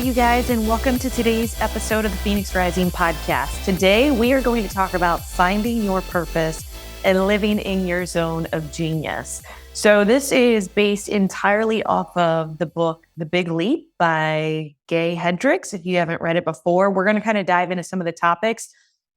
you guys, and welcome to today's episode of the Phoenix Rising podcast. Today, we are going to talk about finding your purpose and living in your zone of genius. So this is based entirely off of the book, The Big Leap by Gay Hedricks. If you haven't read it before, we're going to kind of dive into some of the topics.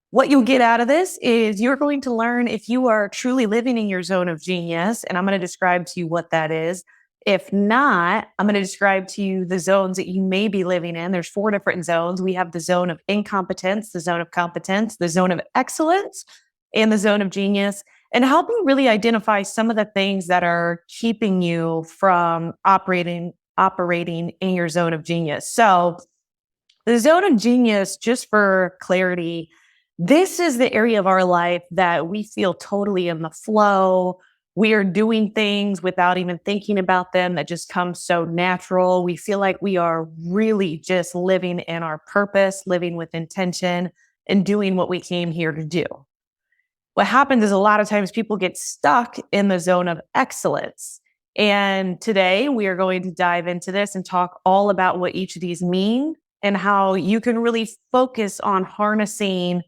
What you'll get out of this is you're going to learn if you are truly living in your zone of genius, and I'm going to describe to you what that is. If not, I'm going to describe to you the zones that you may be living in. There's 4 different zones. We have the zone of incompetence, the zone of competence, the zone of excellence, and the zone of genius, and help you really identify some of the things that are keeping you from operating in your zone of genius. So the zone of genius, just for clarity, this is the area of our life that we feel totally in the flow. We are doing things without even thinking about them that just come so natural. We feel like we are really just living in our purpose, living with intention, and doing what we came here to do. What happens is a lot of times people get stuck in the zone of excellence. And today we are going to dive into this and talk all about what each of these mean and how you can really focus on harnessing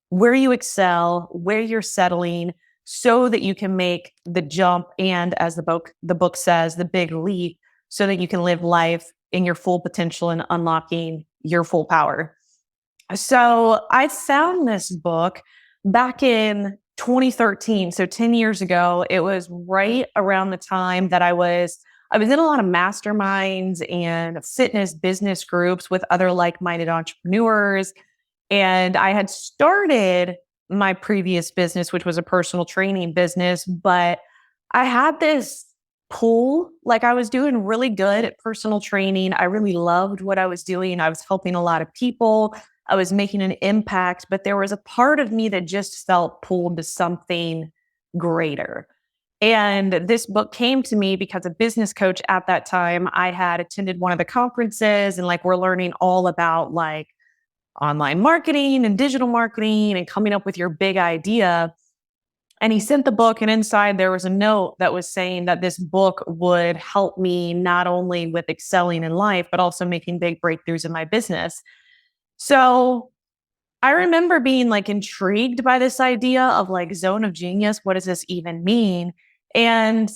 where you excel, where you're settling, so that you can make the jump and, as the book says, the big leap, so that you can live life in your full potential and unlocking your full power. So I found this book back in 2013, so 10 years ago. It was right around the time that I was in a lot of masterminds and fitness business groups with other like-minded entrepreneurs. And I had started my previous business, which was a personal training business, but I had this pull, like I was doing really good at personal training. I really loved what I was doing. I was helping a lot of people. I was making an impact, but there was a part of me that just felt pulled to something greater. And this book came to me because a business coach at that time, I had attended one of the conferences, and we're learning all about online marketing and digital marketing and coming up with your big idea. And he sent the book, and inside there was a note that was saying that this book would help me not only with excelling in life, but also making big breakthroughs in my business. So I remember being intrigued by this idea of zone of genius. What does this even mean? And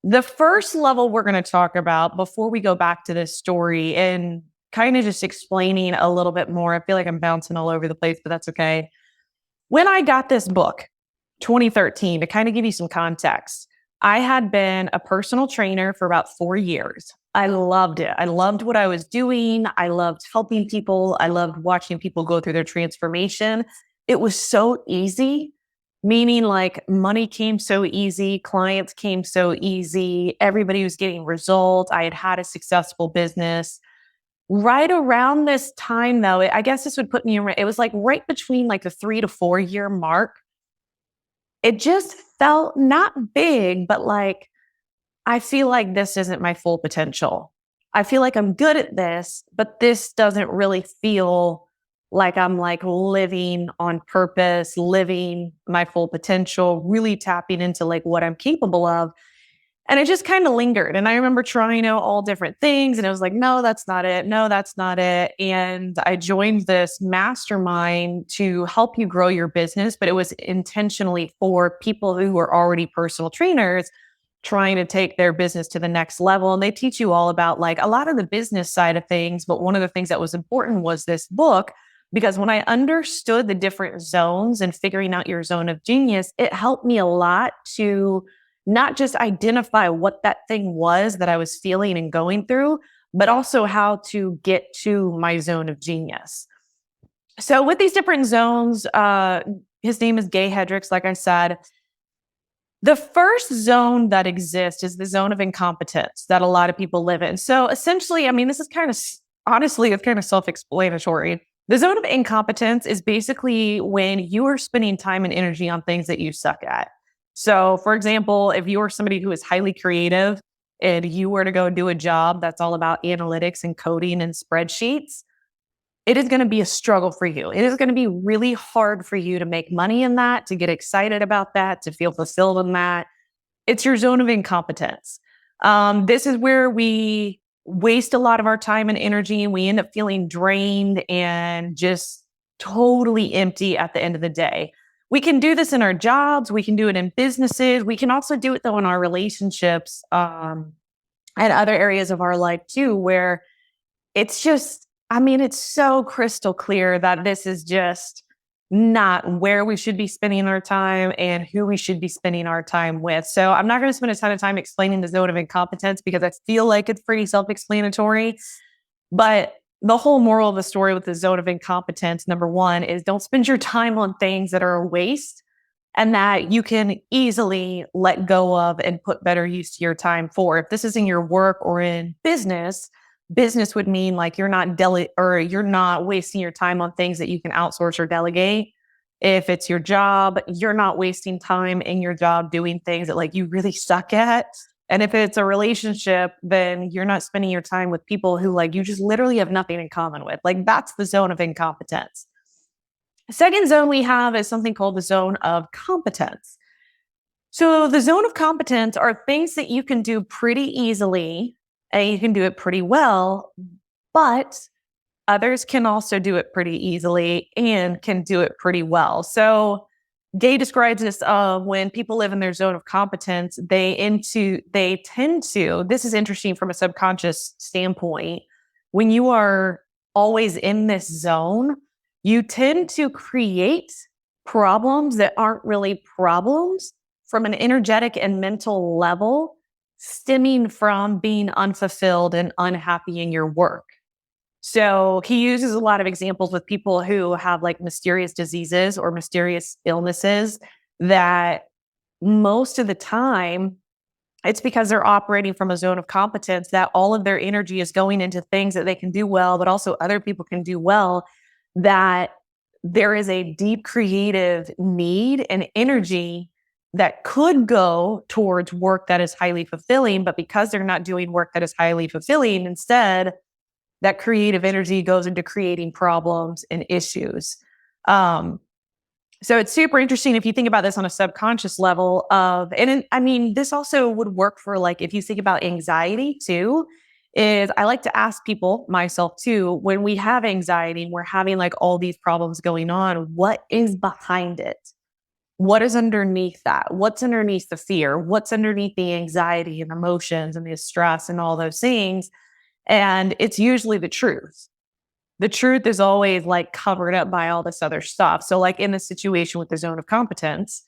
the first level we're going to talk about before we go back to this story and kind of just explaining a little bit more. I feel like I'm bouncing all over the place, but that's okay. When I got this book, 2013, to kind of give you some context, I had been a personal trainer for about 4 years. I loved it. I loved what I was doing. I loved helping people. I loved watching people go through their transformation. It was so easy, meaning money came so easy, clients came so easy, everybody was getting results. I had a successful business. Right around this time, though, I guess this would put me in, it was right between the 3 to 4 year mark. It just felt not big, but I feel like this isn't my full potential. I feel like I'm good at this, but this doesn't really feel like I'm living on purpose, living my full potential, really tapping into what I'm capable of. And it just kind of lingered. And I remember trying out all different things. And I was like, no, that's not it. No, that's not it. And I joined this mastermind to help you grow your business. But it was intentionally for people who were already personal trainers trying to take their business to the next level. And they teach you all about a lot of the business side of things. But one of the things that was important was this book, because when I understood the different zones and figuring out your zone of genius, it helped me a lot to not just identify what that thing was that I was feeling and going through, but also how to get to my zone of genius. So with these different zones, his name is Gay Hedricks, like I said. The first zone that exists is the zone of incompetence that a lot of people live in. So essentially, this is honestly, it's kind of self-explanatory. The zone of incompetence is basically when you are spending time and energy on things that you suck at. So, for example, if you're somebody who is highly creative and you were to go do a job that's all about analytics and coding and spreadsheets, it is going to be a struggle for you. It is going to be really hard for you to make money in that, to get excited about that, to feel fulfilled in that. It's your zone of incompetence. This is where we waste a lot of our time and energy, and we end up feeling drained and just totally empty at the end of the day. We can do this in our jobs, we can do it in businesses, we can also do it though in our relationships, and other areas of our life too, where it's just, I mean, it's so crystal clear that this is just not where we should be spending our time and who we should be spending our time with. So I'm not going to spend a ton of time explaining the zone of incompetence because I feel like it's pretty self-explanatory. But the whole moral of the story with the zone of incompetence, number one, is don't spend your time on things that are a waste and that you can easily let go of and put better use to your time for. If this is in your work or in business, business would mean like you're not you're not wasting your time on things that you can outsource or delegate. If it's your job, you're not wasting time in your job doing things that like you really suck at. And if it's a relationship, then you're not spending your time with people who like you just literally have nothing in common with. Like that's the zone of incompetence. The second zone we have is something called the zone of competence. So the zone of competence are things that you can do pretty easily and you can do it pretty well, but others can also do it pretty easily and can do it pretty well. So Gay describes this when people live in their zone of competence, they tend to, this is interesting from a subconscious standpoint. When you are always in this zone, you tend to create problems that aren't really problems from an energetic and mental level, stemming from being unfulfilled and unhappy in your work. So he uses a lot of examples with people who have like mysterious diseases or mysterious illnesses that most of the time it's because they're operating from a zone of competence that all of their energy is going into things that they can do well, but also other people can do well, that there is a deep creative need and energy that could go towards work that is highly fulfilling, but because they're not doing work that is highly fulfilling, instead, that creative energy goes into creating problems and issues. So it's super interesting if you think about this on a subconscious level I mean, this also would work for like, if you think about anxiety too, is I like to ask people, myself too, when we have anxiety and we're having like all these problems going on, what is behind it? What is underneath that? What's underneath the fear? What's underneath the anxiety and emotions and the stress and all those things? And it's usually the truth. The truth is always like covered up by all this other stuff. So like in the situation with the zone of competence,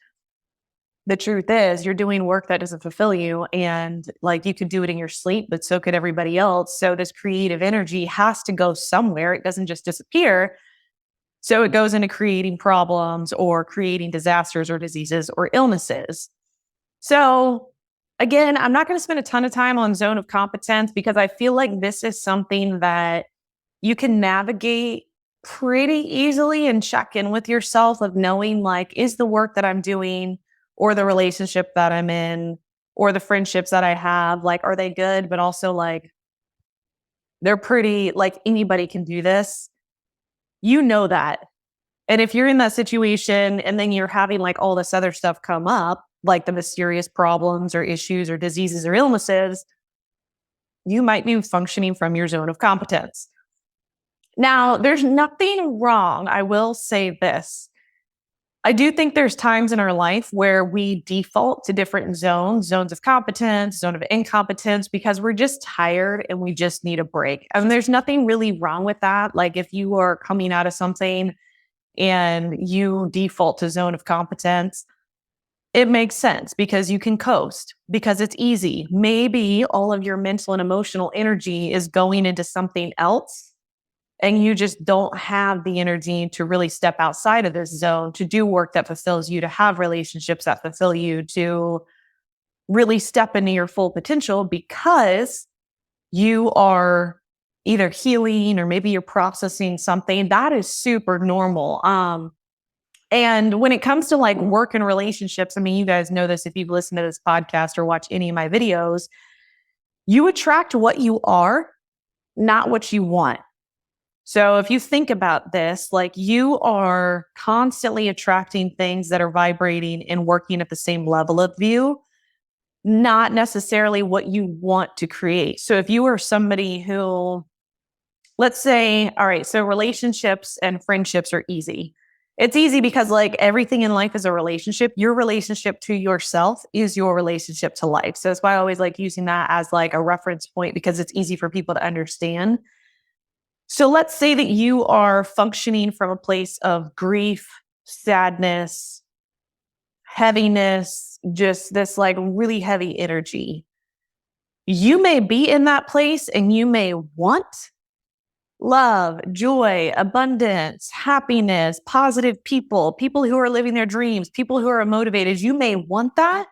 the truth is you're doing work that doesn't fulfill you. And like you could do it in your sleep, but so could everybody else. So this creative energy has to go somewhere. It doesn't just disappear. So it goes into creating problems or creating disasters or diseases or illnesses. So again, I'm not going to spend a ton of time on zone of competence because I feel like this is something that you can navigate pretty easily and check in with yourself of knowing like, is the work that I'm doing or the relationship that I'm in or the friendships that I have, like, are they good? But also like, they're pretty, like anybody can do this. You know that. And if you're in that situation and then you're having like all this other stuff come up, like the mysterious problems or issues or diseases or illnesses, you might be functioning from your zone of competence. Now, there's nothing wrong. I will say this. I do think there's times in our life where we default to different zones of competence, zone of incompetence, because we're just tired and we just need a break. And there's nothing really wrong with that. Like if you are coming out of something and you default to zone of competence, it makes sense because you can coast, because it's easy. Maybe all of your mental and emotional energy is going into something else, and you just don't have the energy to really step outside of this zone, to do work that fulfills you, to have relationships that fulfill you, to really step into your full potential because you are either healing or maybe you're processing something. That is super normal. And when it comes to like work and relationships, I mean, you guys know this if you've listened to this podcast or watch any of my videos, you attract what you are, not what you want. So if you think about this, like you are constantly attracting things that are vibrating and working at the same level of you, not necessarily what you want to create. So if you are somebody who, let's say, all right, so relationships and friendships are easy. It's easy because like everything in life is a relationship. Your relationship to yourself is your relationship to life. So that's why I always like using that as like a reference point because it's easy for people to understand. So let's say that you are functioning from a place of grief, sadness, heaviness, just this like really heavy energy. You may be in that place and you may want love, joy, abundance, happiness, positive people, people who are living their dreams, people who are motivated. You may want that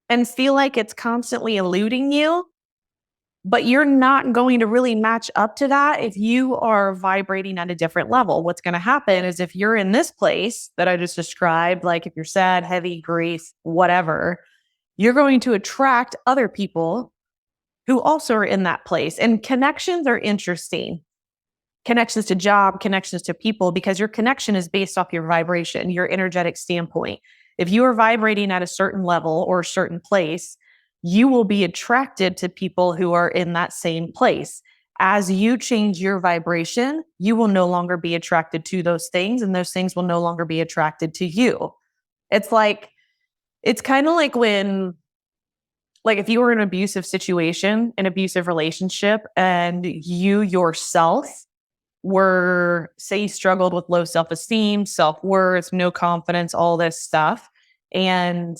and feel like it's constantly eluding you, but you're not going to really match up to that if you are vibrating at a different level. What's going to happen is if you're in this place that I just described, like if you're sad, heavy, grief, whatever, you're going to attract other people who also are in that place. And connections are interesting. Connections to job, connections to people, because your connection is based off your vibration, your energetic standpoint. If you are vibrating at a certain level or a certain place, you will be attracted to people who are in that same place. As you change your vibration, you will no longer be attracted to those things, and those things will no longer be attracted to you. It's kind of like when, like if you were in an abusive situation, an abusive relationship, and you yourself were, say you struggled with low self-esteem, self-worth, no confidence, all this stuff, and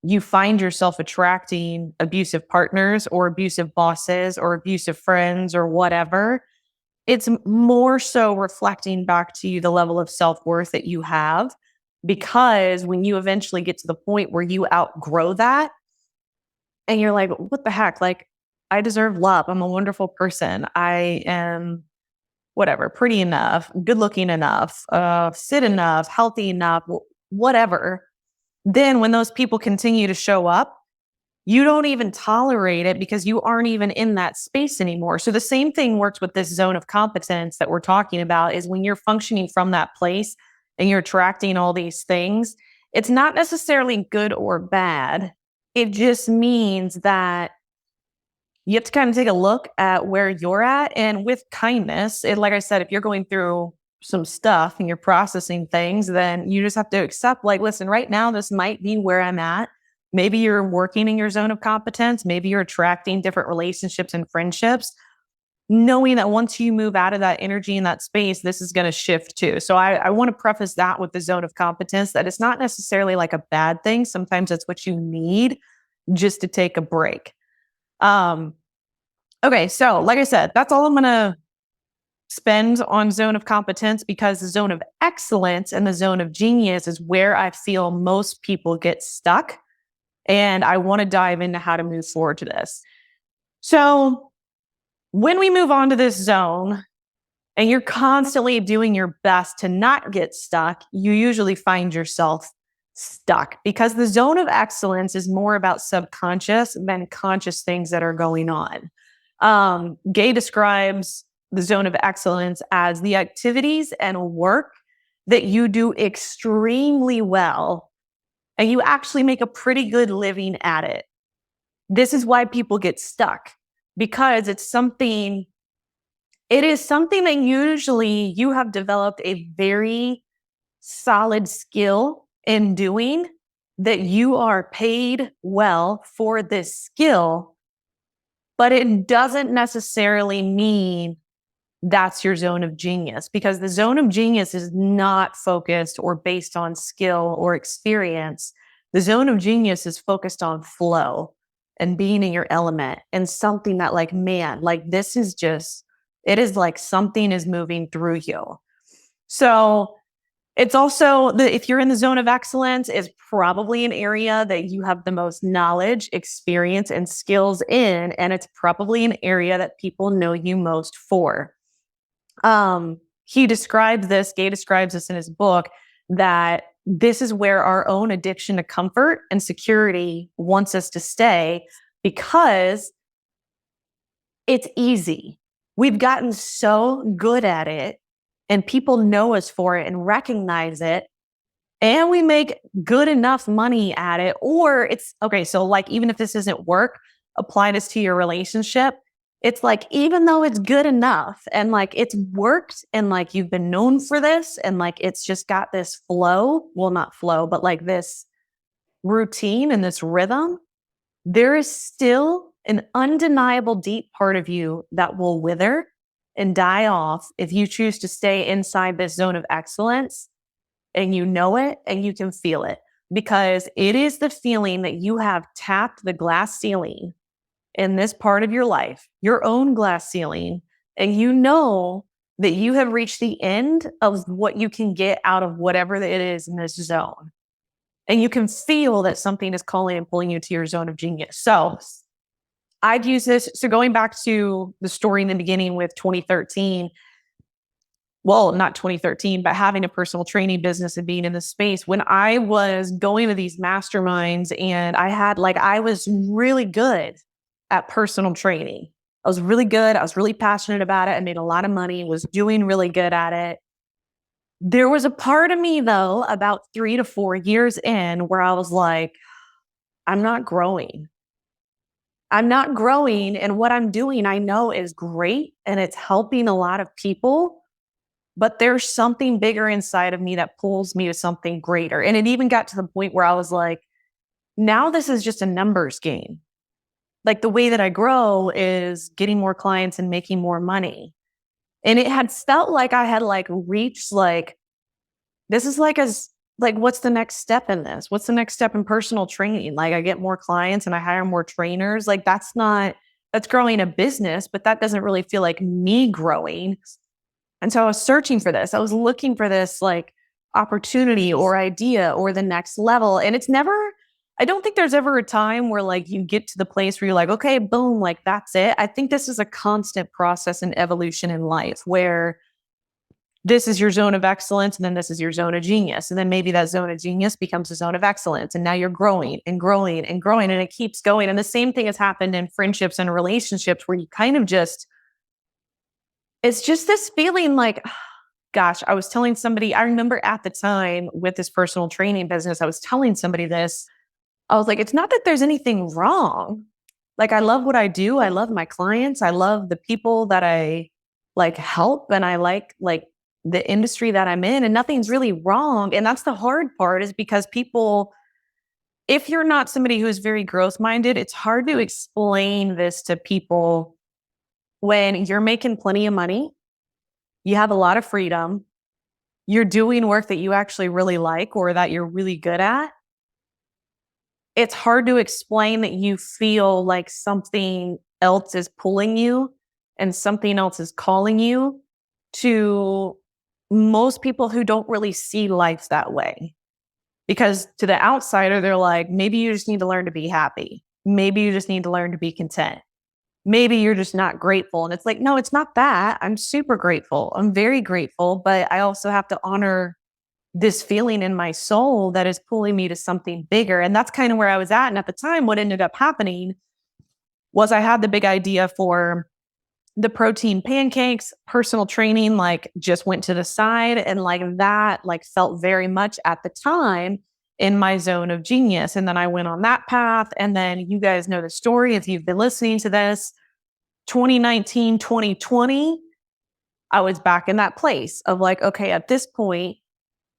you find yourself attracting abusive partners or abusive bosses or abusive friends or whatever, it's more so reflecting back to you the level of self-worth that you have. Because when you eventually get to the point where you outgrow that and you're like, what the heck? Like, I deserve love. I'm a wonderful person. I am whatever, pretty enough, good looking enough, fit enough, healthy enough, whatever. Then when those people continue to show up, you don't even tolerate it because you aren't even in that space anymore. So the same thing works with this zone of competence that we're talking about, is when you're functioning from that place and you're attracting all these things, it's not necessarily good or bad. It just means that you have to kind of take a look at where you're at, and with kindness. And like I said, if you're going through some stuff and you're processing things, then you just have to accept, like, listen, right now, this might be where I'm at. Maybe you're working in your zone of competence. Maybe you're attracting different relationships and friendships, knowing that once you move out of that energy and that space, this is going to shift too. So I want to preface that with the zone of competence, that it's not necessarily like a bad thing. Sometimes it's what you need just to take a break. Okay, so like I said, that's all I'm going to spend on zone of competence, because the zone of excellence and the zone of genius is where I feel most people get stuck. And I want to dive into how to move forward to this. So when we move on to this zone and you're constantly doing your best to not get stuck, you usually find yourself stuck, because the zone of excellence is more about subconscious than conscious things that are going on. Gay describes the zone of excellence as the activities and work that you do extremely well, and you actually make a pretty good living at it. This is why people get stuck, because it is something that usually you have developed a very solid skill in doing, that you are paid well for this skill, but it doesn't necessarily mean that's your zone of genius, because the zone of genius is not focused or based on skill or experience. The zone of genius is focused on flow and being in your element, and something that, like, man, like this is just, it is like something is moving through you. So it's also if you're in the zone of excellence, is probably an area that you have the most knowledge, experience, and skills in, and it's probably an area that people know you most for. Gay describes this in his book, that this is where our own addiction to comfort and security wants us to stay, because it's easy. We've gotten so good at it, and people know us for it and recognize it, and we make good enough money at it. Or it's okay. So, like, even if this isn't work, apply this to your relationship. It's like, even though it's good enough and like it's worked and like you've been known for this and like it's just got this flow, well, not flow, but like this routine and this rhythm, there is still an undeniable deep part of you that will wither and die off if you choose to stay inside this zone of excellence, and you know it and you can feel it, because it is the feeling that you have tapped the glass ceiling in this part of your life, your own glass ceiling, and you know that you have reached the end of what you can get out of whatever it is in this zone. And you can feel that something is calling and pulling you to your zone of genius. So I'd use this. So going back to the story in the beginning with 2013, well, not 2013, but having a personal training business and being in the space, when I was going to these masterminds and I was really good at personal training. I was really good. I was really passionate about it. I made a lot of money, was doing really good at it. There was a part of me though, about 3 to 4 years in, where I was like, I'm not growing. I'm not growing. And what I'm doing, I know is great and it's helping a lot of people. But there's something bigger inside of me that pulls me to something greater. And it even got to the point where I was like, now this is just a numbers game. Like, the way that I grow is getting more clients and making more money. And it had felt like I had like reached like, this is like as like, what's the next step in this? What's the next step in personal training? Like, I get more clients and I hire more trainers. Like, that's growing a business, but that doesn't really feel like me growing. And so I was searching for this. I was looking for this like opportunity or idea or the next level. And I don't think there's ever a time where like you get to the place where you're like, okay, boom, like that's it. I think this is a constant process and evolution in life where this is your zone of excellence and then this is your zone of genius. And then maybe that zone of genius becomes a zone of excellence. And now you're growing and growing and growing and it keeps going. And the same thing has happened in friendships and relationships where you kind of it's just this feeling like, gosh, I was telling somebody, I remember at the time with this personal training business, I was telling somebody this. I was like, it's not that there's anything wrong. Like, I love what I do. I love my clients. I love the people that I like help. And I like the industry that I'm in, and nothing's really wrong. And that's the hard part, is because people, if you're not somebody who is very growth minded, it's hard to explain this to people when you're making plenty of money, you have a lot of freedom, you're doing work that you actually really like or that you're really good at. It's hard to explain that you feel like something else is pulling you and something else is calling you, to most people who don't really see life that way. Because to the outsider, they're like, maybe you just need to learn to be happy. Maybe you just need to learn to be content. Maybe you're just not grateful. And it's like, no, it's not that. I'm super grateful. I'm very grateful, but I also have to honor this feeling in my soul that is pulling me to something bigger. And that's kind of where I was at. And at the time, what ended up happening was I had the big idea for the protein pancakes. Personal training, like, just went to the side. And like that, like, felt very much at the time in my zone of genius. And then I went on that path. And then you guys know the story if you've been listening to this. 2019, 2020, I was back in that place of like, okay, at this point,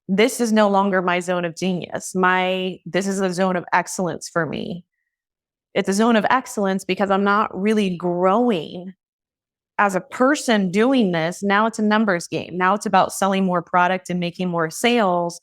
this is no longer my zone of genius. This is a zone of excellence for me. It's a zone of excellence because I'm not really growing as a person doing this. Now it's a numbers game. Now it's about selling more product and making more sales.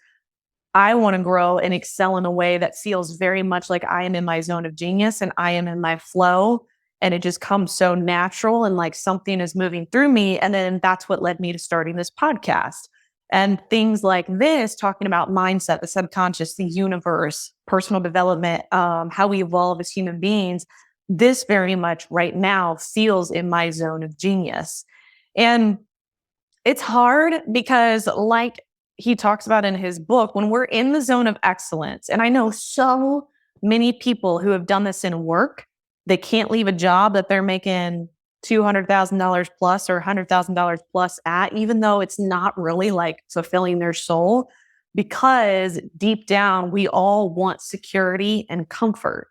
I want to grow and excel in a way that feels very much like I am in my zone of genius and I am in my flow. And it just comes so natural and like something is moving through me. And then that's what led me to starting this podcast. And things like this, talking about mindset, the subconscious, the universe, personal development, how we evolve as human beings. This very much right now feels in my zone of genius. And it's hard because, like he talks about in his book, when we're in the zone of excellence, and I know so many people who have done this in work, they can't leave a job that they're making $200,000 plus or $100,000 plus at, even though it's not really like fulfilling their soul. because deep down, we all want security and comfort.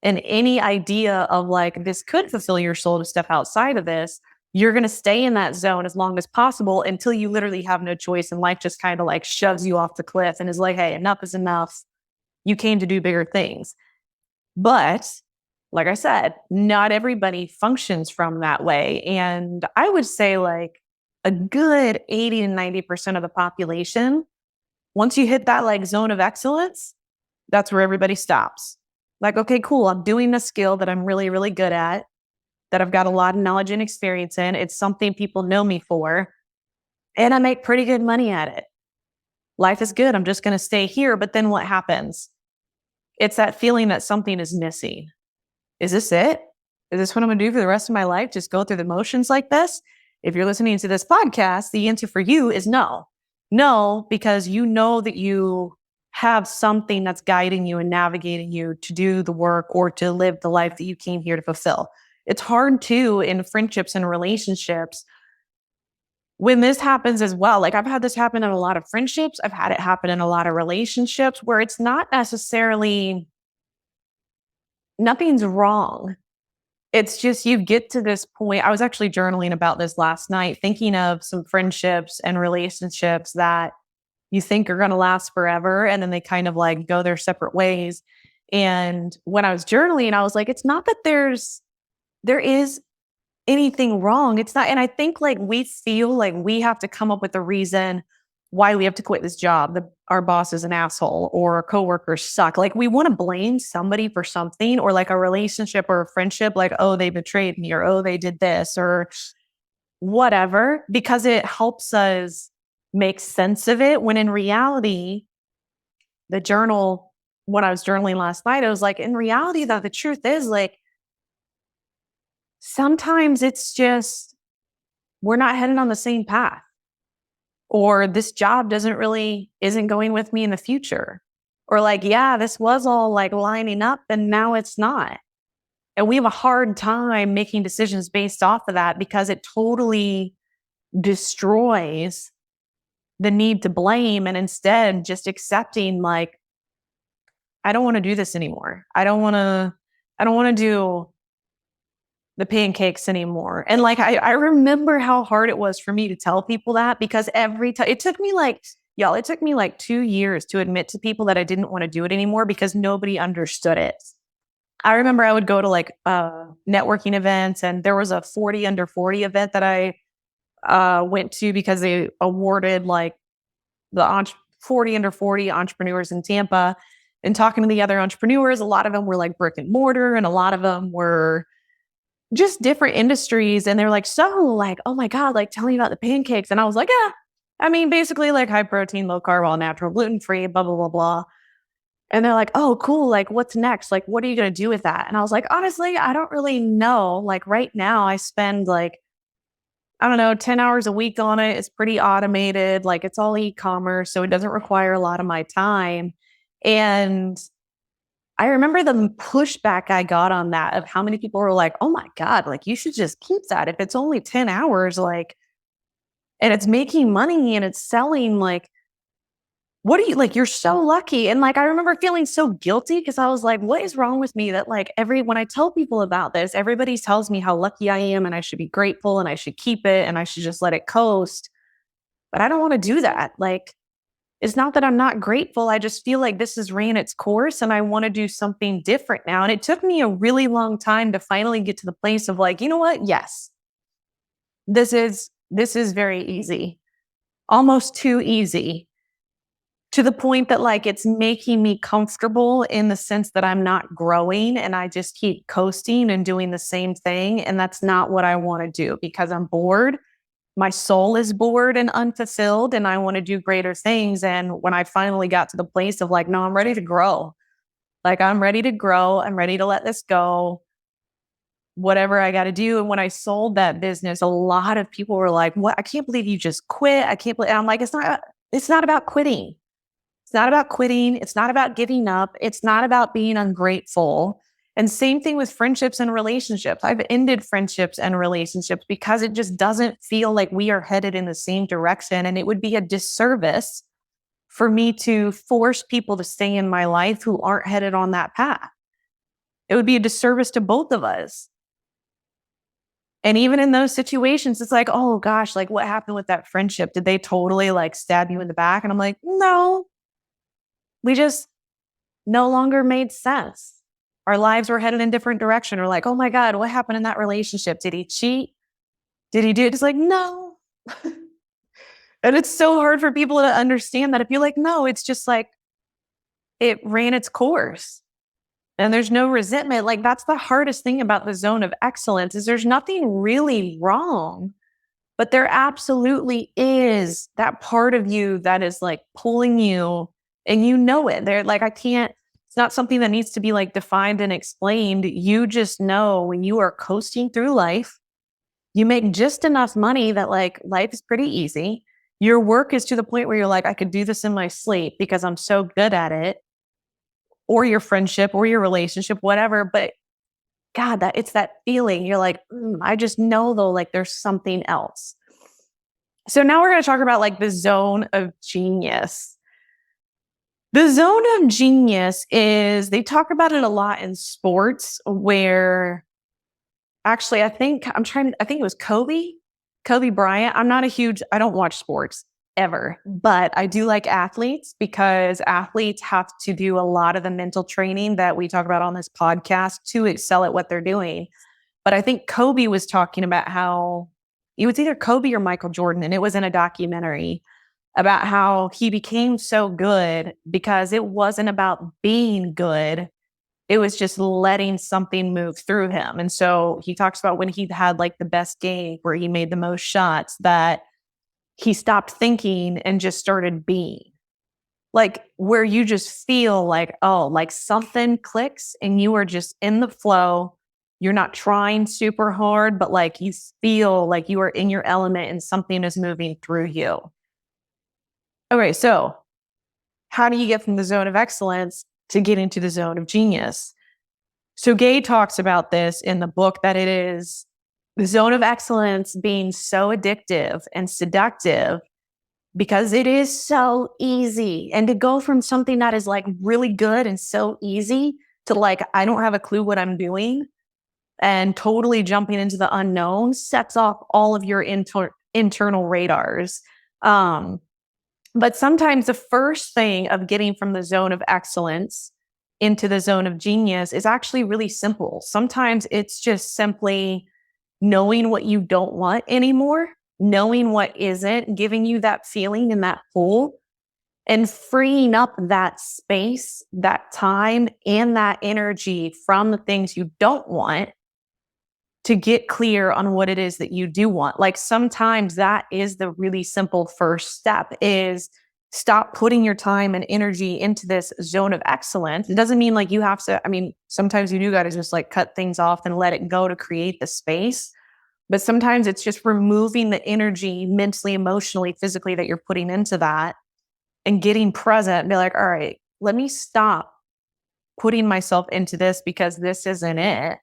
And any idea of like, this could fulfill your soul to step outside of this, you're going to stay in that zone as long as possible until you literally have no choice. And life just kind of like shoves you off the cliff and is like, hey, enough is enough. You came to do bigger things. But like I said, not everybody functions from that way. And I would say like a good 80 to 90% of the population, once you hit that like zone of excellence, that's where everybody stops. Like, okay, cool. I'm doing a skill that I'm really, really good at, that I've got a lot of knowledge and experience in. It's something people know me for, and I make pretty good money at it. Life is good. I'm just going to stay here. But then what happens? It's that feeling that something is missing. Is this it? Is this what I'm going to do for the rest of my life? Just go through the motions like this? If you're listening to this podcast, the answer for you is no. No, because you know that you have something that's guiding you and navigating you to do the work or to live the life that you came here to fulfill. It's hard too in friendships and relationships when this happens as well. Like I've had this happen in a lot of friendships. I've had it happen in a lot of relationships where it's not necessarily, nothing's wrong. It's just you get to this point. I was actually journaling about this last night, thinking of some friendships and relationships that you think are going to last forever. And then they kind of like go their separate ways. And when I was journaling, I was like, it's not that there is anything wrong. It's not. And I think like we feel like we have to come up with a reason why we have to quit this job. Our boss is an asshole or our coworkers suck. Like we want to blame somebody for something, or like a relationship or a friendship, like, oh, they betrayed me, or oh, they did this or whatever, because it helps us make sense of it. When in reality, the journal, when I was journaling last night, I was like, in reality, though, the truth is like, sometimes it's just, we're not headed on the same path, or this job isn't going with me in the future, or like, yeah, this was all like lining up and now it's not. And we have a hard time making decisions based off of that because it totally destroys the need to blame, and instead just accepting like, I don't want to do this anymore. I don't want to do the pancakes anymore. And like, I remember how hard it was for me to tell people that, because every time it took me like, y'all, it took me like 2 years to admit to people that I didn't want to do it anymore because nobody understood it. I remember I would go to like networking events, and there was a 40 under 40 event that I went to because they awarded like the 40 under 40 entrepreneurs in Tampa. And talking to the other entrepreneurs, a lot of them were like brick and mortar, and a lot of them were just different industries. And they're like, so like, oh my God, like tell me about the pancakes. And I was like, yeah, I mean, basically like high protein, low carb, all natural, gluten-free, blah, blah, blah, blah. And they're like, oh, cool. Like, what's next? Like, what are you going to do with that? And I was like, honestly, I don't really know. Like right now I spend like, I don't know, 10 hours a week on it. It's pretty automated. Like it's all e-commerce. So it doesn't require a lot of my time. And I remember the pushback I got on that, of how many people were like, oh my God, like you should just keep that. If it's only 10 hours, like, and it's making money and it's selling, like, what are you like? You're so lucky. And like, I remember feeling so guilty because I was like, what is wrong with me that like when I tell people about this, everybody tells me how lucky I am and I should be grateful and I should keep it and I should just let it coast. But I don't want to do that. Like, it's not that I'm not grateful. I just feel like this has ran its course and I want to do something different now. And it took me a really long time to finally get to the place of like, you know what? Yes, this is very easy, almost too easy, to the point that like it's making me comfortable in the sense that I'm not growing and I just keep coasting and doing the same thing. And that's not what I want to do because I'm bored. My soul is bored and unfulfilled, and I want to do greater things. And when I finally got to the place of like, no, I'm ready to grow. Like, I'm ready to grow. I'm ready to let this go, whatever I got to do. And when I sold that business, a lot of people were like, what? I can't believe you just quit. I can't believe. And I'm like, it's not about quitting. It's not about quitting. It's not about giving up. It's not about being ungrateful. And same thing with friendships and relationships. I've ended friendships and relationships because it just doesn't feel like we are headed in the same direction. And it would be a disservice for me to force people to stay in my life who aren't headed on that path. It would be a disservice to both of us. And even in those situations, it's like, oh gosh, like what happened with that friendship? Did they totally like stab you in the back? And I'm like, no, we just no longer made sense. Our lives were headed in a different direction. Or like, oh my God, what happened in that relationship? Did he cheat? Did he do it? It's like, no. And it's so hard for people to understand that if you're like, no, it's just like it ran its course and there's no resentment. Like that's the hardest thing about the zone of excellence is there's nothing really wrong, but there absolutely is that part of you that is like pulling you and you know it. They're like, it's not something that needs to be like defined and explained. You just know when you are coasting through life, you make just enough money that like life is pretty easy. Your work is to the point where you're like, I could do this in my sleep because I'm so good at it, or your friendship or your relationship, whatever. But God, that it's that feeling. You're like, I just know though, like there's something else. So now we're going to talk about like the zone of genius. The zone of genius is, they talk about it a lot in sports where actually, I think it was Kobe Bryant. I don't watch sports ever, but I do like athletes because athletes have to do a lot of the mental training that we talk about on this podcast to excel at what they're doing. But I think Kobe was talking about how it was either Kobe or Michael Jordan, and it was in a documentary about how he became so good because it wasn't about being good. It was just letting something move through him. And so he talks about when he had like the best game where he made the most shots, that he stopped thinking and just started being. Like where you just feel like, oh, like something clicks and you are just in the flow. You're not trying super hard, but like you feel like you are in your element and something is moving through you. Okay, so how do you get from the zone of excellence to get into the zone of genius? So Gay talks about this in the book, that it is the zone of excellence being so addictive and seductive because it is so easy. And to go from something that is like really good and so easy to like, I don't have a clue what I'm doing, and totally jumping into the unknown sets off all of your internal radars. But sometimes the first thing of getting from the zone of excellence into the zone of genius is actually really simple. Sometimes it's just simply knowing what you don't want anymore, knowing what isn't giving you that feeling and that pull, and freeing up that space, that time, and that energy from the things you don't want to get clear on what it is that you do want. Like sometimes that is the really simple first step, is stop putting your time and energy into this zone of excellence. It doesn't mean like you have to, sometimes you do got to just like cut things off and let it go to create the space. But sometimes it's just removing the energy mentally, emotionally, physically that you're putting into that and getting present and be like, all right, let me stop putting myself into this because this isn't it.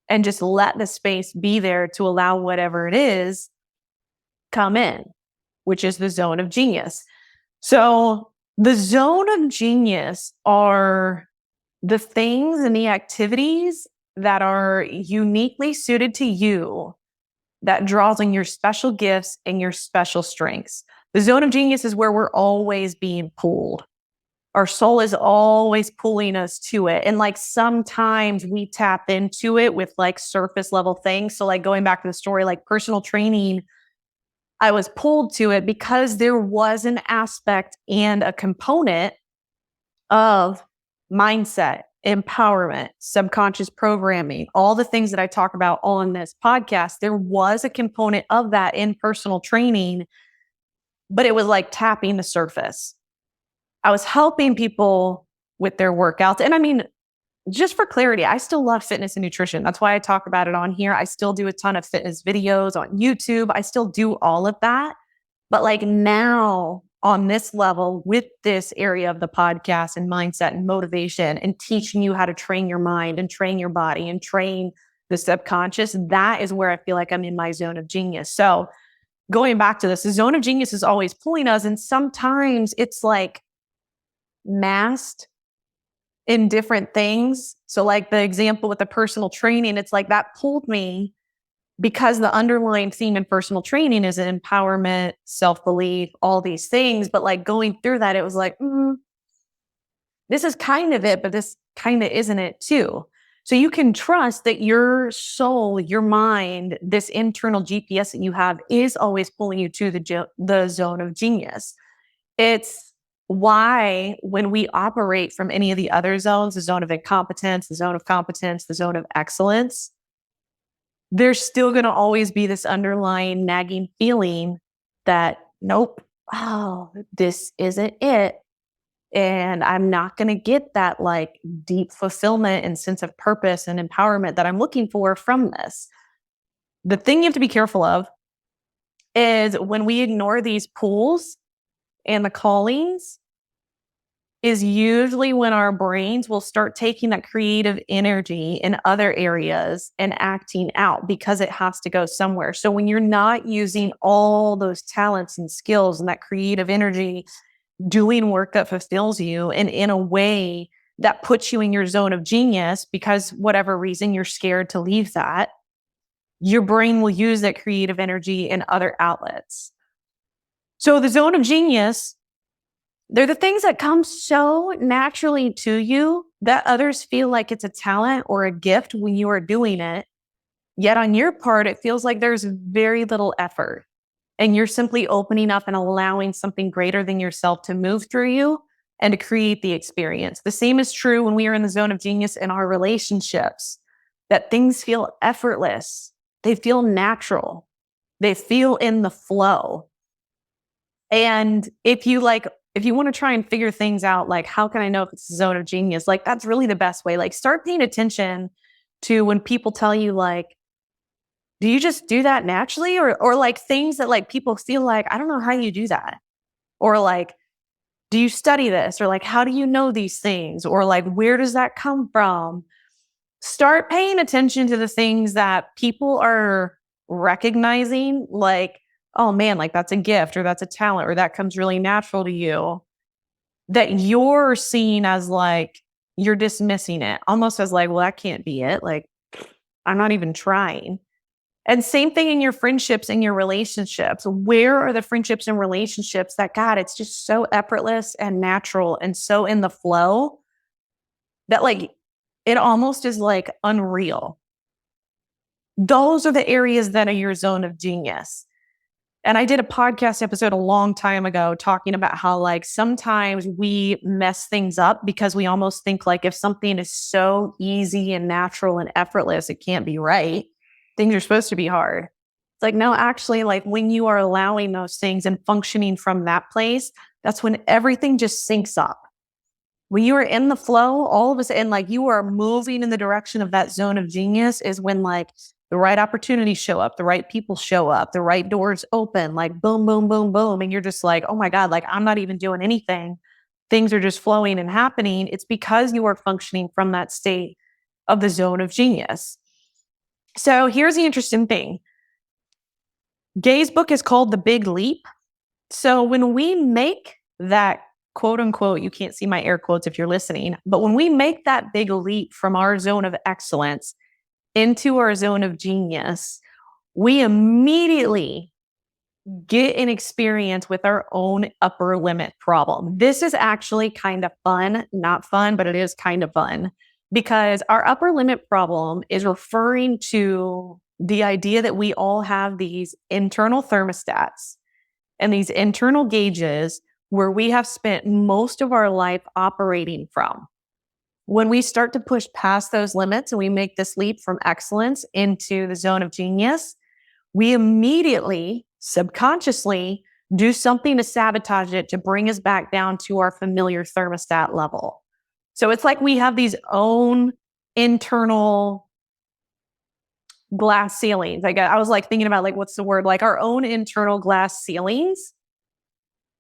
And just let the space be there to allow whatever it is come in, which is the zone of genius. So the zone of genius are the things and the activities that are uniquely suited to you, that draws on your special gifts and your special strengths. The zone of genius is where we're always being pulled. Our soul is always pulling us to it. And like sometimes we tap into it with like surface level things. So like going back to the story, like personal training, I was pulled to it because there was an aspect and a component of mindset, empowerment, subconscious programming, all the things that I talk about on this podcast. There was a component of that in personal training, but it was like tapping the surface. I was helping people with their workouts. And just for clarity, I still love fitness and nutrition. That's why I talk about it on here. I still do a ton of fitness videos on YouTube. I still do all of that. But like now on this level with this area of the podcast and mindset and motivation and teaching you how to train your mind and train your body and train the subconscious, that is where I feel like I'm in my zone of genius. So going back to this, the zone of genius is always pulling us. And sometimes it's like masked in different things. So like the example with the personal training, it's like that pulled me because the underlying theme in personal training is empowerment, self-belief, all these things. But like going through that, it was like, this is kind of it, but this kind of isn't it too. So you can trust that your soul, your mind, this internal GPS that you have is always pulling you to the zone of genius. It's why when we operate from any of the other zones, the zone of incompetence, the zone of competence, the zone of excellence, there's still going to always be this underlying nagging feeling that, nope, oh, this isn't it. And I'm not going to get that like deep fulfillment and sense of purpose and empowerment that I'm looking for from this. The thing you have to be careful of is when we ignore these pulls and the callings, is usually when our brains will start taking that creative energy in other areas and acting out because it has to go somewhere. So when you're not using all those talents and skills and that creative energy doing work that fulfills you and in a way that puts you in your zone of genius, because whatever reason you're scared to leave that, your brain will use that creative energy in other outlets. So the zone of genius, they're the things that come so naturally to you that others feel like it's a talent or a gift when you are doing it. Yet on your part, it feels like there's very little effort and you're simply opening up and allowing something greater than yourself to move through you and to create the experience. The same is true when we are in the zone of genius in our relationships, that things feel effortless. They feel natural. They feel in the flow. And if you want to try and figure things out, like, how can I know if it's a zone of genius? Like, that's really the best way. Like, start paying attention to when people tell you, like, do you just do that naturally? Or like things that like people feel like, I don't know how you do that. Or like, do you study this? Or like, how do you know these things? Or like, where does that come from? Start paying attention to the things that people are recognizing, like, oh man, like that's a gift or that's a talent or that comes really natural to you, that you're seeing as like, you're dismissing it almost as like, well, that can't be it. Like, I'm not even trying. And same thing in your friendships and your relationships. Where are the friendships and relationships that, God, it's just so effortless and natural and so in the flow that like it almost is like unreal. Those are the areas that are your zone of genius. And I did a podcast episode a long time ago talking about how like sometimes we mess things up because we almost think like if something is so easy and natural and effortless, it can't be right. Things are supposed to be hard. It's like, no, actually, like when you are allowing those things and functioning from that place, that's when everything just syncs up. When you are in the flow, all of a sudden, like you are moving in the direction of that zone of genius is when like the right opportunities show up, the right people show up, the right doors open, like boom, boom, boom, boom. And you're just like, oh my God, like I'm not even doing anything. Things are just flowing and happening. It's because you are functioning from that state of the zone of genius. So here's the interesting thing. Gay's book is called The Big Leap. So when we make that quote unquote, you can't see my air quotes if you're listening, but when we make that big leap from our zone of excellence into our zone of genius, we immediately get an experience with our own upper limit problem. This is actually kind of fun, not fun, but it is kind of fun because our upper limit problem is referring to the idea that we all have these internal thermostats and these internal gauges where we have spent most of our life operating from. When we start to push past those limits and we make this leap from excellence into the zone of genius, we immediately, subconsciously, do something to sabotage it to bring us back down to our familiar thermostat level. So it's like we have these own internal glass ceilings. I was like thinking about like, what's the word? Like our own internal glass ceilings.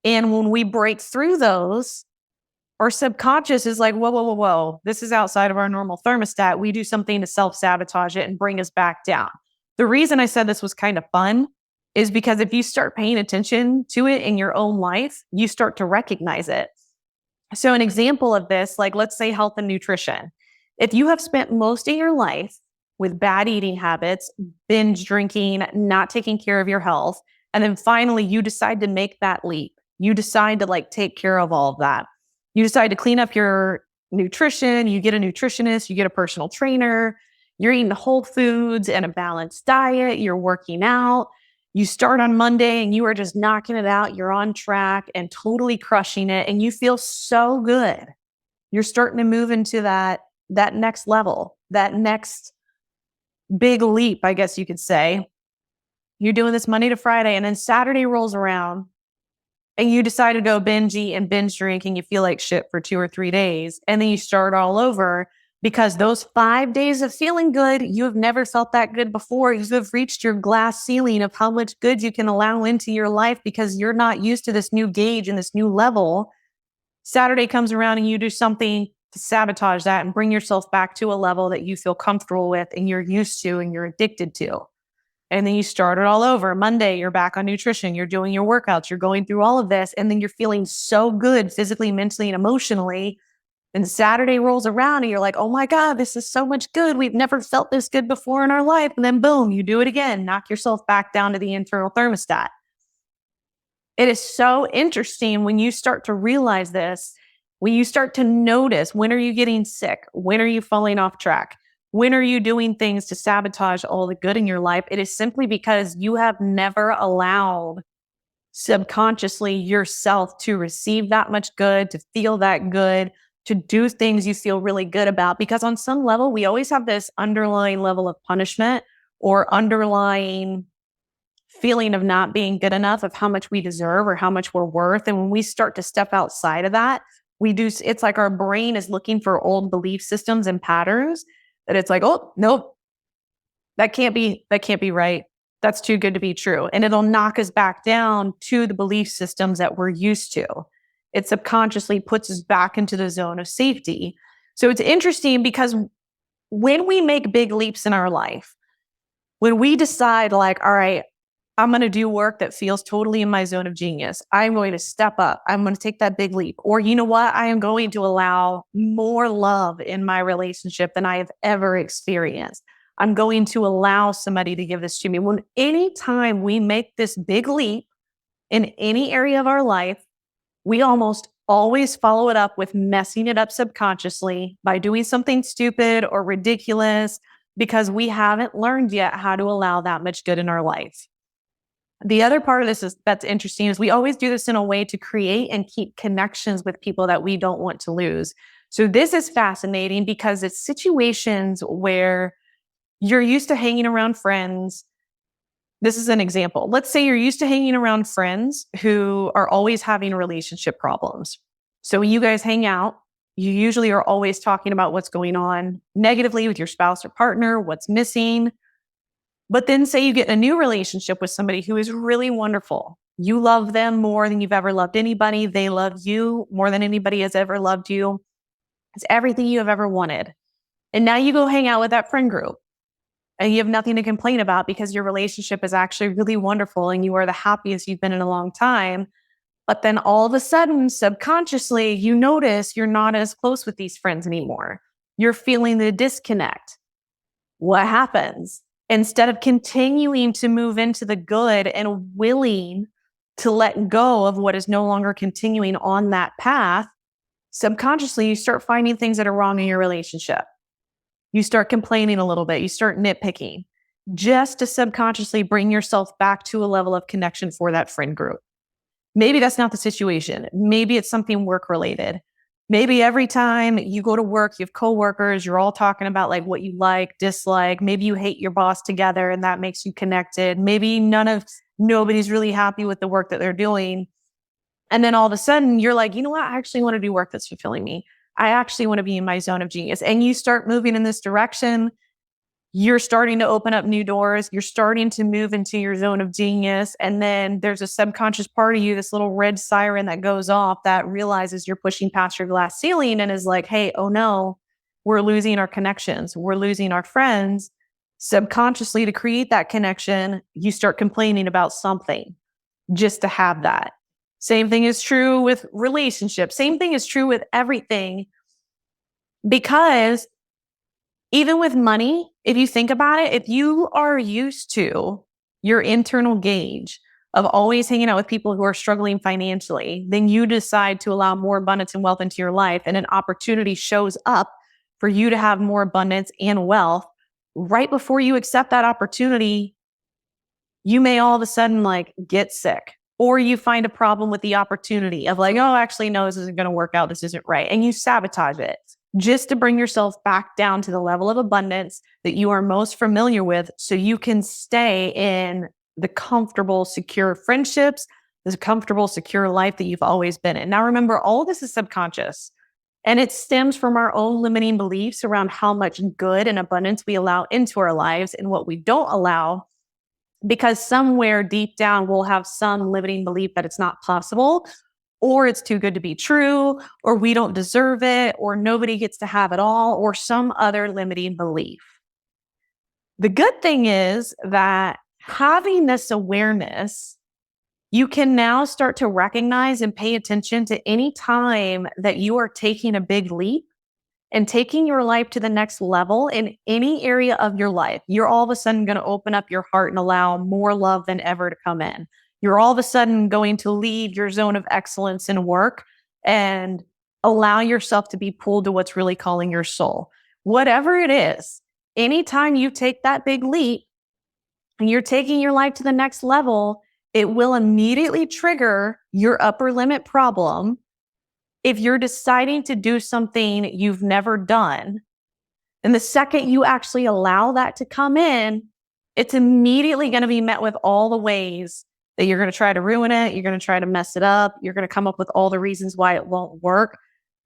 And when we break through those, our subconscious is like, whoa, whoa, whoa, whoa. This is outside of our normal thermostat. We do something to self-sabotage it and bring us back down. The reason I said this was kind of fun is because if you start paying attention to it in your own life, you start to recognize it. So an example of this, like let's say health and nutrition. If you have spent most of your life with bad eating habits, binge drinking, not taking care of your health, and then finally you decide to make that leap. You decide to like take care of all of that. You decide to clean up your nutrition, you get a nutritionist, you get a personal trainer, you're eating whole foods and a balanced diet, you're working out. You start on Monday and you are just knocking it out. You're on track and totally crushing it. And you feel so good. You're starting to move into that next level, that next big leap, I guess you could say. You're doing this Monday to Friday, and then Saturday rolls around and you decide to go binge eat and binge drink and you feel like shit for 2 or 3 days. And then you start all over because those 5 days of feeling good, you have never felt that good before. You have reached your glass ceiling of how much good you can allow into your life because you're not used to this new gauge and this new level. Saturday comes around and you do something to sabotage that and bring yourself back to a level that you feel comfortable with and you're used to and you're addicted to. And then you start it all over. Monday, you're back on nutrition. You're doing your workouts. You're going through all of this. And then you're feeling so good physically, mentally, and emotionally. And Saturday rolls around and you're like, oh my God, this is so much good. We've never felt this good before in our life. And then boom, you do it again. Knock yourself back down to the internal thermostat. It is so interesting when you start to realize this, when you start to notice, when are you getting sick? When are you falling off track? When are you doing things to sabotage all the good in your life? It is simply because you have never allowed subconsciously yourself to receive that much good, to feel that good, to do things you feel really good about. Because on some level, we always have this underlying level of punishment or underlying feeling of not being good enough, of how much we deserve or how much we're worth. And when we start to step outside of that, it's like our brain is looking for old belief systems and patterns that it's like, oh, nope, that can't be right. That's too good to be true. And it'll knock us back down to the belief systems that we're used to. It subconsciously puts us back into the zone of safety. So it's interesting because when we make big leaps in our life, when we decide like, all right, I'm going to do work that feels totally in my zone of genius. I'm going to step up. I'm going to take that big leap. Or you know what? I am going to allow more love in my relationship than I have ever experienced. I'm going to allow somebody to give this to me. When anytime we make this big leap in any area of our life, we almost always follow it up with messing it up subconsciously by doing something stupid or ridiculous because we haven't learned yet how to allow that much good in our life. The other part of this that's interesting is we always do this in a way to create and keep connections with people that we don't want to lose. So this is fascinating because it's situations where you're used to hanging around friends. This is an example. Let's say you're used to hanging around friends who are always having relationship problems. So when you guys hang out, you usually are always talking about what's going on negatively with your spouse or partner, what's missing. But then say you get in a new relationship with somebody who is really wonderful. You love them more than you've ever loved anybody. They love you more than anybody has ever loved you. It's everything you have ever wanted. And now you go hang out with that friend group and you have nothing to complain about because your relationship is actually really wonderful and you are the happiest you've been in a long time. But then all of a sudden, subconsciously, you notice you're not as close with these friends anymore. You're feeling the disconnect. What happens? Instead of continuing to move into the good and willing to let go of what is no longer continuing on that path, subconsciously, you start finding things that are wrong in your relationship. You start complaining a little bit. You start nitpicking just to subconsciously bring yourself back to a level of connection for that friend group. Maybe that's not the situation. Maybe it's something work related. Maybe every time you go to work, you have coworkers, you're all talking about like what you like, dislike. Maybe you hate your boss together and that makes you connected. Maybe nobody's really happy with the work that they're doing. And then all of a sudden you're like, you know what? I actually want to do work that's fulfilling me. I actually want to be in my zone of genius. And you start moving in this direction. You're starting to open up new doors. You're starting to move into your zone of genius. And then there's a subconscious part of you, this little red siren that goes off that realizes you're pushing past your glass ceiling and is like, hey, oh no, we're losing our connections. We're losing our friends. Subconsciously, to create that connection, you start complaining about something just to have that. Same thing is true with relationships. Same thing is true with everything. Because even with money, if you think about it, if you are used to your internal gauge of always hanging out with people who are struggling financially, then you decide to allow more abundance and wealth into your life, and an opportunity shows up for you to have more abundance and wealth. Right before you accept that opportunity, you may all of a sudden like get sick, or you find a problem with the opportunity of like, oh, actually, no, this isn't going to work out. This isn't right. And you sabotage it just to bring yourself back down to the level of abundance that you are most familiar with, so you can stay in the comfortable, secure friendships, this comfortable, secure life that you've always been in. Now, remember, all of this is subconscious, and it stems from our own limiting beliefs around how much good and abundance we allow into our lives and what we don't allow, because somewhere deep down, we'll have some limiting belief that it's not possible, or it's too good to be true, or we don't deserve it, or nobody gets to have it all, or some other limiting belief. The good thing is that having this awareness, you can now start to recognize and pay attention to any time that you are taking a big leap and taking your life to the next level in any area of your life. You're all of a sudden going to open up your heart and allow more love than ever to come in. You're all of a sudden going to leave your zone of excellence in work and allow yourself to be pulled to what's really calling your soul. Whatever it is, anytime you take that big leap and you're taking your life to the next level, it will immediately trigger your upper limit problem. If you're deciding to do something you've never done, and the second you actually allow that to come in, it's immediately going to be met with all the ways that you're going to try to ruin it. You're going to try to mess it up. You're going to come up with all the reasons why it won't work,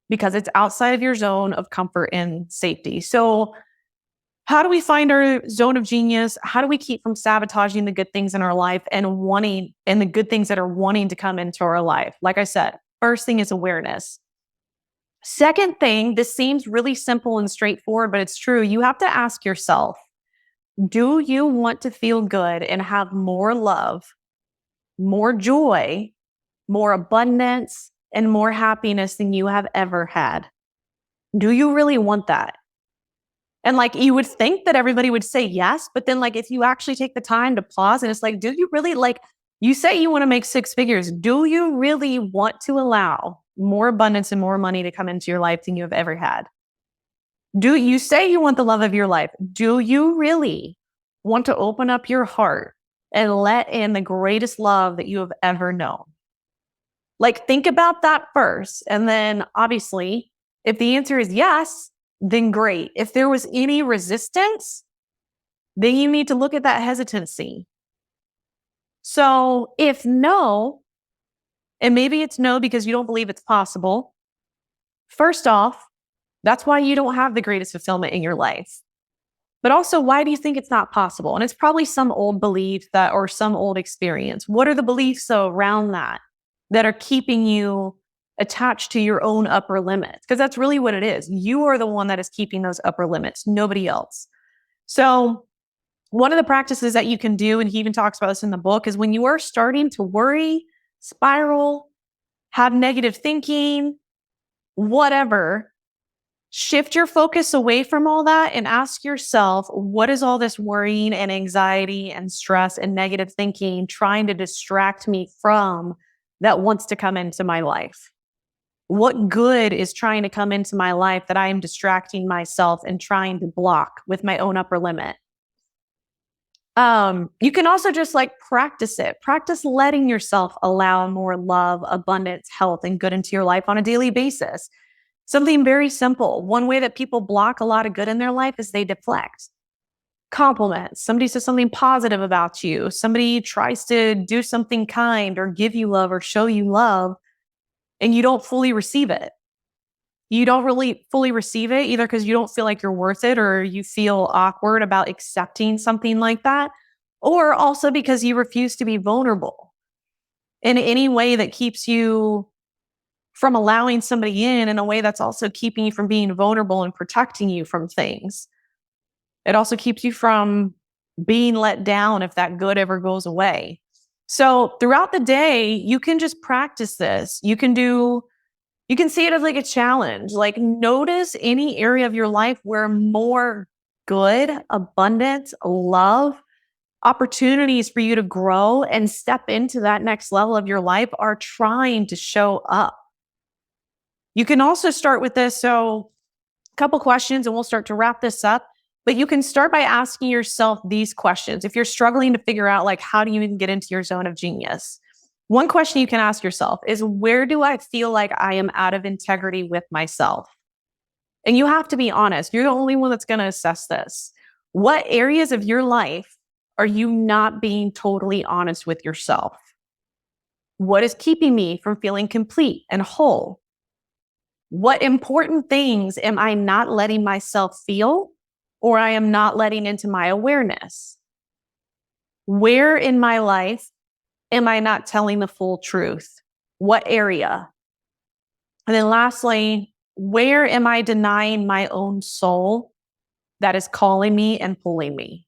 because it's outside of your zone of comfort and safety. So how do we find our zone of genius? How do we keep from sabotaging the good things in our life and the good things that are wanting to come into our life? Like I said, first thing is awareness. Second thing, this seems really simple and straightforward, but it's true. You have to ask yourself, do you want to feel good and have more love, more joy, more abundance, and more happiness than you have ever had? Do you really want that? And like, you would think that everybody would say yes, but then like, if you actually take the time to pause and it's like, do you really, like, you say you want to make six figures. Do you really want to allow more abundance and more money to come into your life than you have ever had? Do you say you want the love of your life? Do you really want to open up your heart and let in the greatest love that you have ever known? Like, think about that first. And then obviously, if the answer is yes, then great. If there was any resistance, then you need to look at that hesitancy. So if no, and maybe it's no because you don't believe it's possible, first off, that's why you don't have the greatest fulfillment in your life. But also, why do you think it's not possible? And it's probably some old belief or some old experience. What are the beliefs around that are keeping you attached to your own upper limits? Because that's really what it is. You are the one that is keeping those upper limits, nobody else. So one of the practices that you can do, and he even talks about this in the book, is when you are starting to worry, spiral, have negative thinking, whatever, shift your focus away from all that and ask yourself, what is all this worrying and anxiety and stress and negative thinking trying to distract me from that wants to come into my life? What good is trying to come into my life that I am distracting myself and trying to block with my own upper limit? You can also just like practice it. Practice letting yourself allow more love, abundance, health, and good into your life on a daily basis. Something very simple. One way that people block a lot of good in their life is they deflect. Compliments. Somebody says something positive about you. Somebody tries to do something kind or give you love or show you love, and you don't fully receive it. You don't really fully receive it either because you don't feel like you're worth it, or you feel awkward about accepting something like that, or also because you refuse to be vulnerable in any way that keeps you from allowing somebody in a way that's also keeping you from being vulnerable and protecting you from things. It also keeps you from being let down if that good ever goes away. So throughout the day, you can just practice this. You can see it as like a challenge. Like notice any area of your life where more good, abundance, love, opportunities for you to grow and step into that next level of your life are trying to show up. You can also start with this. So, a couple questions, and we'll start to wrap this up. But you can start by asking yourself these questions. If you're struggling to figure out, like, how do you even get into your zone of genius? One question you can ask yourself is, where do I feel like I am out of integrity with myself? And you have to be honest. You're the only one that's going to assess this. What areas of your life are you not being totally honest with yourself? What is keeping me from feeling complete and whole? What important things am I not letting myself feel or I am not letting into my awareness? Where in my life am I not telling the full truth? What area? And then lastly, where am I denying my own soul that is calling me and pulling me?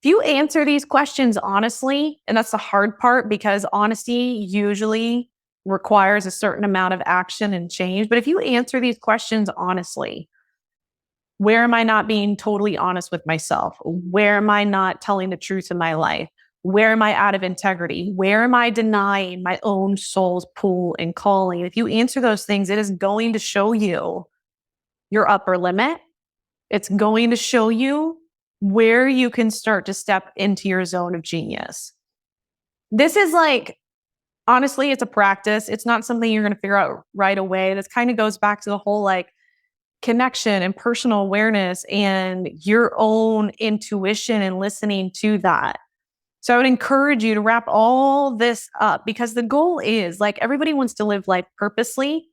If you answer these questions honestly, and that's the hard part because honesty usually requires a certain amount of action and change. But if you answer these questions honestly, where am I not being totally honest with myself? Where am I not telling the truth in my life? Where am I out of integrity? Where am I denying my own soul's pull and calling? If you answer those things, it is going to show you your upper limit. It's going to show you where you can start to step into your zone of genius. This is like, honestly, it's a practice. It's not something you're going to figure out right away. This kind of goes back to the whole like connection and personal awareness and your own intuition and listening to that. So I would encourage you to wrap all this up because the goal is like everybody wants to live life purposely,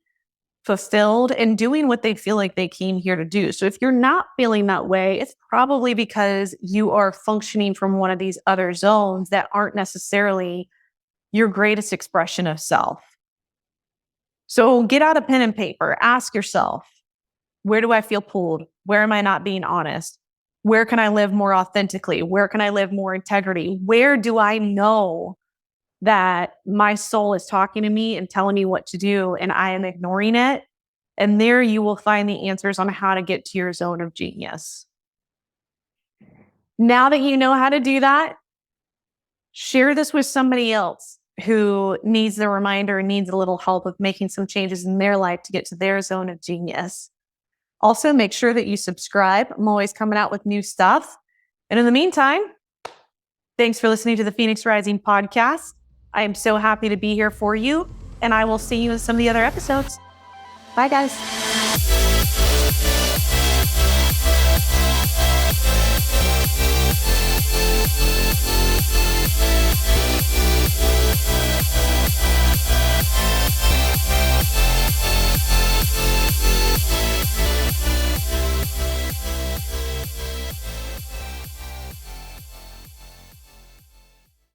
fulfilled, and doing what they feel like they came here to do. So if you're not feeling that way, it's probably because you are functioning from one of these other zones that aren't necessarily your greatest expression of self. So get out a pen and paper, ask yourself, where do I feel pulled? Where am I not being honest? Where can I live more authentically? Where can I live more integrity? Where do I know that my soul is talking to me and telling me what to do and I am ignoring it? And there you will find the answers on how to get to your zone of genius. Now that you know how to do that, share this with somebody else who needs the reminder and needs a little help of making some changes in their life to get to their zone of genius. Also, make sure that you subscribe. I'm always coming out with new stuff. And in the meantime, thanks for listening to the Phoenix Rising podcast. I am so happy to be here for you, and I will see you in some of the other episodes. Bye, guys.